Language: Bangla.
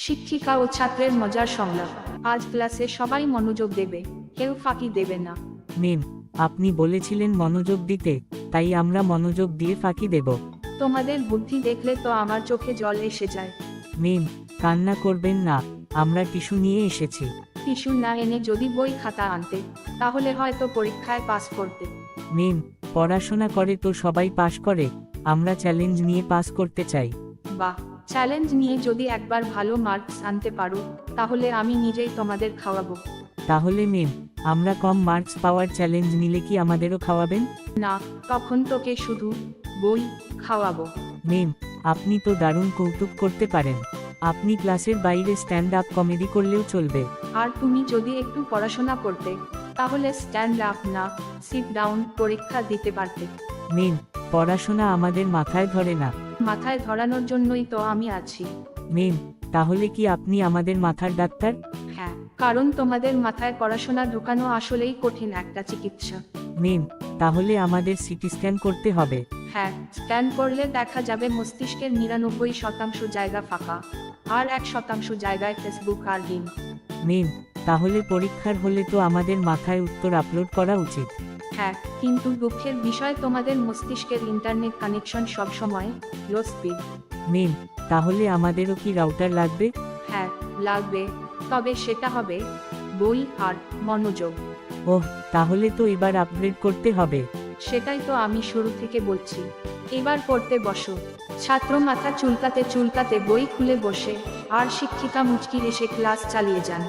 শিক্ষিকা ও ছাত্রের মজার সংলাপ। আজ ক্লাসে সবাই মনোযোগ দেবে, কেউ ফাঁকি দেবে না। ম্যাম, আপনি বলেছিলেন মনোযোগ দিতে, তাই আমরা মনোযোগ দিয়ে ফাঁকি দেব। তোমাদের বুদ্ধি দেখলে তো আমার চোখে জল এসে যায়। ম্যাম, কান্না করবেন না, আমরা টিস্যু নিয়ে এসেছি। টিস্যু না এনে যদি বই খাতা আনতে, তাহলে হয়তো পরীক্ষায় পাস করতে। ম্যাম, পড়াশোনা করে তো সবাই পাশ করে, আমরা চ্যালেঞ্জ নিয়ে পাস করতে চাই। বাহ, চ্যালেঞ্জ নিয়ে যদি একবার ভালো মার্কস আনতে পারো, তাহলে আমি নিজেই তোমাদের খাওয়াবো। তাহলে ম্যাম, আমরা কম মার্কস পাওয়ার চ্যালেঞ্জ নিলে কি আমাদেরও খাওয়াবেন? না, তখন তোকে শুধু বই খাওয়াবো। ম্যাম, আপনি তো দারুণ কৌতুক করতে পারেন। আপনি ক্লাসের বাইরে স্ট্যান্ড আপ কমেডি করলেও চলবে। আর তুমি যদি একটু পড়াশোনা করতে, তাহলে স্ট্যান্ড আপ না, সিট ডাউন পরীক্ষা দিতে পারতে। ম্যাম, পড়াশোনা আমাদের মাথায় ধরে না। মাথায় ধরানোর জন্যই তো আমি আছি। ম্যাম, তাহলে কি আপনি আমাদের মাথার ডাক্তার? হ্যাঁ, কারণ তোমাদের মাথায় পড়াশোনা ঢোকানো আসলেই কঠিন একটা চিকিৎসা। ম্যাম, তাহলে আমাদের সিটি স্ক্যান করতে হবে। হ্যাঁ, স্ক্যান করলে দেখা যাবে মস্তিষ্কের 99% জায়গা ফাঁকা, আর 1% জায়গায় ফেসবুক আর গেম। ম্যাম, তাহলে পরীক্ষার হলে তো আমাদের মাথায় উত্তর আপলোড করা উচিত। হ্যাঁ, কিন্তু দুঃখের বিষয় তোমাদের মস্তিষ্কের ইন্টারনেট কানেকশন সবসময় লো স্পিড। ম্যাম, তাহলে আমাদেরও কি রাউটার লাগবে? হ্যাঁ, লাগবে, তবে সেটা হবে বই আর মনোযোগ। ওহ, তাহলে তো এবার আপগ্রেড করতে হবে। সেটাই তো আমি শুরু থেকে বলছি। এবার পড়তে বসো। ছাত্র মাথা চুলকাতে চুলকাতে বই খুলে বসে, আর শিক্ষিকা মুচকি এসে ক্লাস চালিয়ে যান।